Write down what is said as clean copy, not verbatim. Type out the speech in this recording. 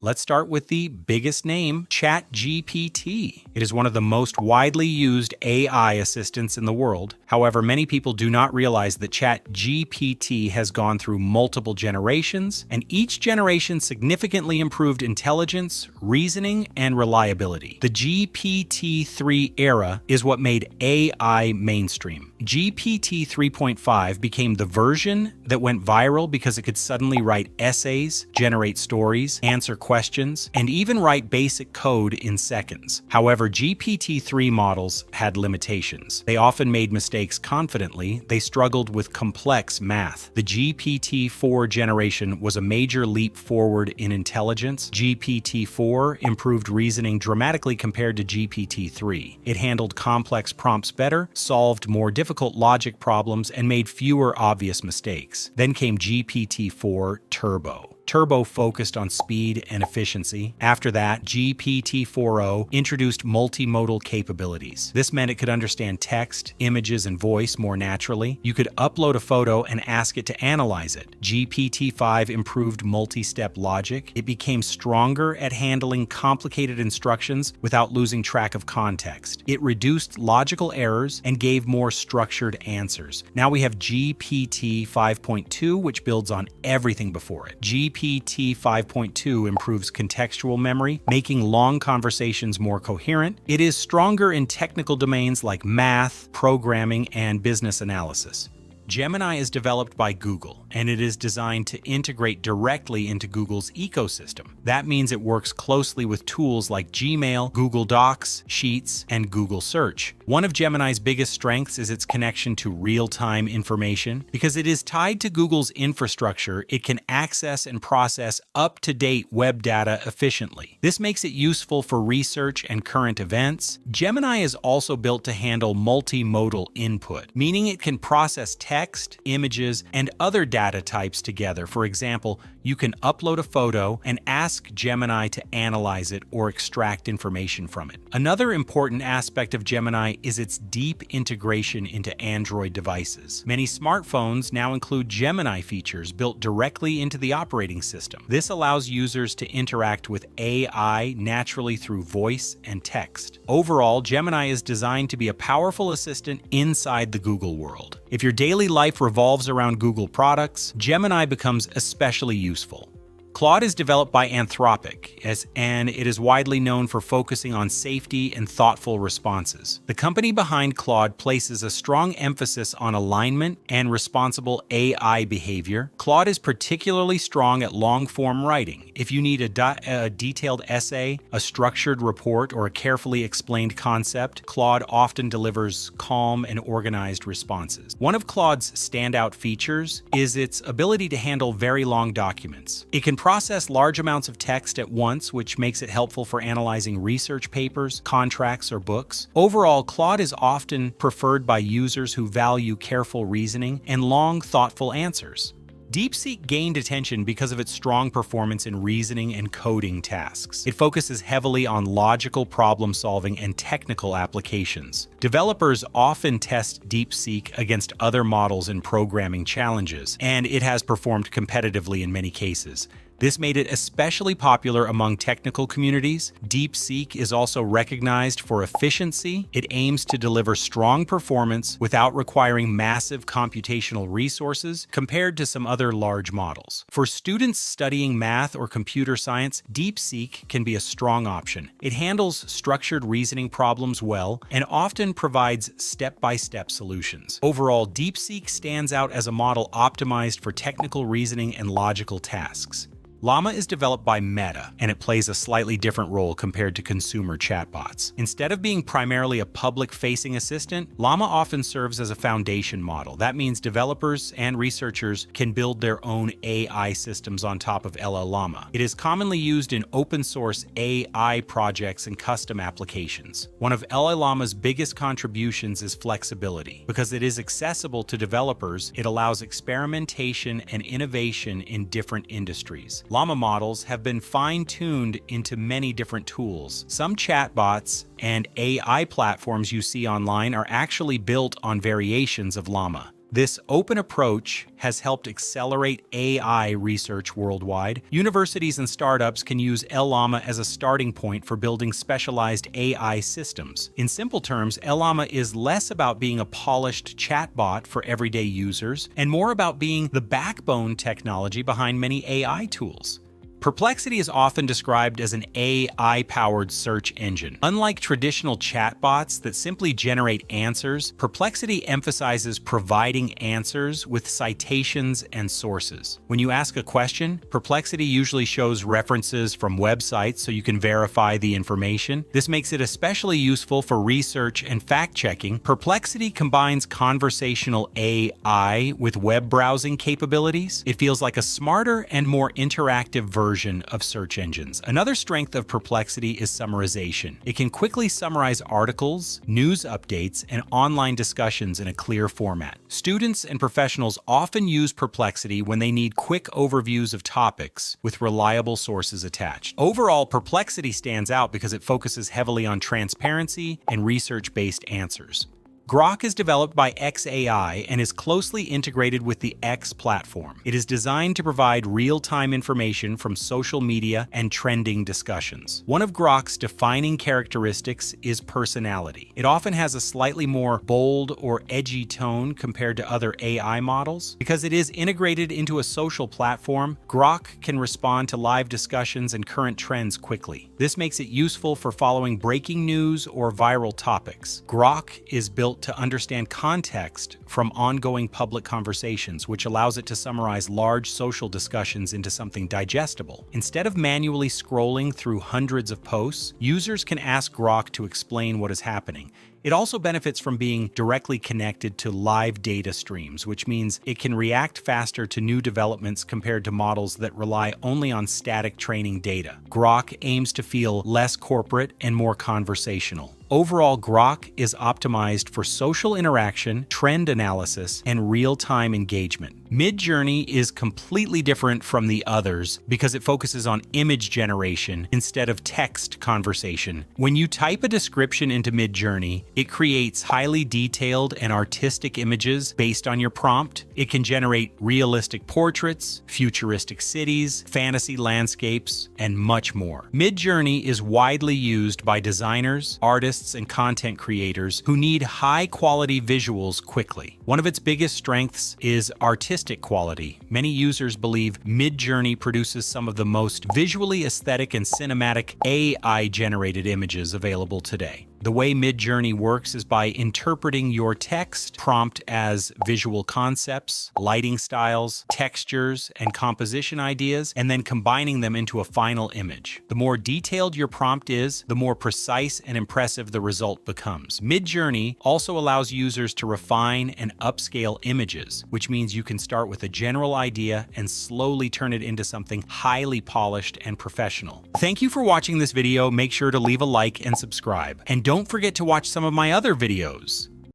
Let's start with the biggest name, ChatGPT. It is one of the most widely used AI assistants in the world. However, many people do not realize that ChatGPT has gone through multiple generations, and each generation significantly improved intelligence, reasoning, and reliability. The GPT-3 era is what made AI mainstream. GPT 3.5 became the version that went viral because it could suddenly write essays, generate stories, answer questions, and even write basic code in seconds. However, GPT-3 models had limitations. They often made mistakes confidently. They struggled with complex math. The GPT-4 generation was a major leap forward in intelligence. GPT-4 improved reasoning dramatically compared to GPT-3. It handled complex prompts better, solved more difficult logic problems, and made fewer obvious mistakes. Then came GPT-4 Turbo. Turbo focused on speed and efficiency. After that, GPT-4o introduced multimodal capabilities. This meant it could understand text, images, and voice more naturally. You could upload a photo and ask it to analyze it. GPT-5 improved multi-step logic. It became stronger at handling complicated instructions without losing track of context. It reduced logical errors and gave more structured answers. Now we have GPT 5.2, which builds on everything before it. GPT 5.2 improves contextual memory, making long conversations more coherent. It is stronger in technical domains like math, programming, and business analysis. Gemini is developed by Google, and it is designed to integrate directly into Google's ecosystem. That means it works closely with tools like Gmail, Google Docs, Sheets, and Google Search. One of Gemini's biggest strengths is its connection to real-time information. Because it is tied to Google's infrastructure, it can access and process up-to-date web data efficiently. This makes it useful for research and current events. Gemini is also built to handle multimodal input, meaning it can process text, images, and other data types together. For example, you can upload a photo and ask Gemini to analyze it or extract information from it. Another important aspect of Gemini is its deep integration into Android devices. Many smartphones now include Gemini features built directly into the operating system. This allows users to interact with AI naturally through voice and text. Overall, Gemini is designed to be a powerful assistant inside the Google world. If your daily life revolves around Google products, Gemini becomes especially useful. Claude is developed by Anthropic, and it is widely known for focusing on safety and thoughtful responses. The company behind Claude places a strong emphasis on alignment and responsible AI behavior. Claude is particularly strong at long-form writing. If you need a detailed essay, a structured report, or a carefully explained concept, Claude often delivers calm and organized responses. One of Claude's standout features is its ability to handle very long documents. It can process large amounts of text at once, which makes it helpful for analyzing research papers, contracts, or books. Overall, Claude is often preferred by users who value careful reasoning and long, thoughtful answers. DeepSeek gained attention because of its strong performance in reasoning and coding tasks. It focuses heavily on logical problem solving and technical applications. Developers often test DeepSeek against other models in programming challenges, and it has performed competitively in many cases. This made it especially popular among technical communities. DeepSeek is also recognized for efficiency. It aims to deliver strong performance without requiring massive computational resources compared to some other large models. For students studying math or computer science, DeepSeek can be a strong option. It handles structured reasoning problems well and often provides step-by-step solutions. Overall, DeepSeek stands out as a model optimized for technical reasoning and logical tasks. Llama is developed by Meta, and it plays a slightly different role compared to consumer chatbots. Instead of being primarily a public-facing assistant, Llama often serves as a foundation model. That means developers and researchers can build their own AI systems on top of LLaMA. It is commonly used in open-source AI projects and custom applications. One of LLaMA's biggest contributions is flexibility. Because it is accessible to developers, it allows experimentation and innovation in different industries. Llama models have been fine-tuned into many different tools. Some chatbots and AI platforms you see online are actually built on variations of Llama. This open approach has helped accelerate AI research worldwide. Universities and startups can use LLaMA as a starting point for building specialized AI systems. In simple terms, LLaMA is less about being a polished chatbot for everyday users and more about being the backbone technology behind many AI tools. Perplexity is often described as an AI-powered search engine. Unlike traditional chatbots that simply generate answers, Perplexity emphasizes providing answers with citations and sources. When you ask a question, Perplexity usually shows references from websites so you can verify the information. This makes it especially useful for research and fact-checking. Perplexity combines conversational AI with web browsing capabilities. It feels like a smarter and more interactive version of search engines. Another strength of Perplexity is summarization. It can quickly summarize articles, news updates, and online discussions in a clear format. Students and professionals often use Perplexity when they need quick overviews of topics with reliable sources attached. Overall, Perplexity stands out because it focuses heavily on transparency and research-based answers. Grok is developed by xAI and is closely integrated with the X platform. It is designed to provide real-time information from social media and trending discussions. One of Grok's defining characteristics is personality. It often has a slightly more bold or edgy tone compared to other AI models. Because it is integrated into a social platform, Grok can respond to live discussions and current trends quickly. This makes it useful for following breaking news or viral topics. Grok is built to understand context from ongoing public conversations, which allows it to summarize large social discussions into something digestible. Instead of manually scrolling through hundreds of posts, users can ask Grok to explain what is happening. It also benefits from being directly connected to live data streams, which means it can react faster to new developments compared to models that rely only on static training data. Grok aims to feel less corporate and more conversational. Overall, Grok is optimized for social interaction, trend analysis, and real-time engagement. Midjourney is completely different from the others because it focuses on image generation instead of text conversation. When you type a description into Midjourney, it creates highly detailed and artistic images based on your prompt. It can generate realistic portraits, futuristic cities, fantasy landscapes, and much more. Midjourney is widely used by designers, artists, and content creators who need high-quality visuals quickly. One of its biggest strengths is artistic quality. Many users believe Midjourney produces some of the most visually aesthetic and cinematic AI-generated images available today. The way Midjourney works is by interpreting your text prompt as visual concepts, lighting styles, textures, and composition ideas, and then combining them into a final image. The more detailed your prompt is, the more precise and impressive the result becomes. Midjourney also allows users to refine and upscale images, which means you can start with a general idea and slowly turn it into something highly polished and professional. Thank you for watching this video. Make sure to leave a like and subscribe. And don't forget to watch some of my other videos.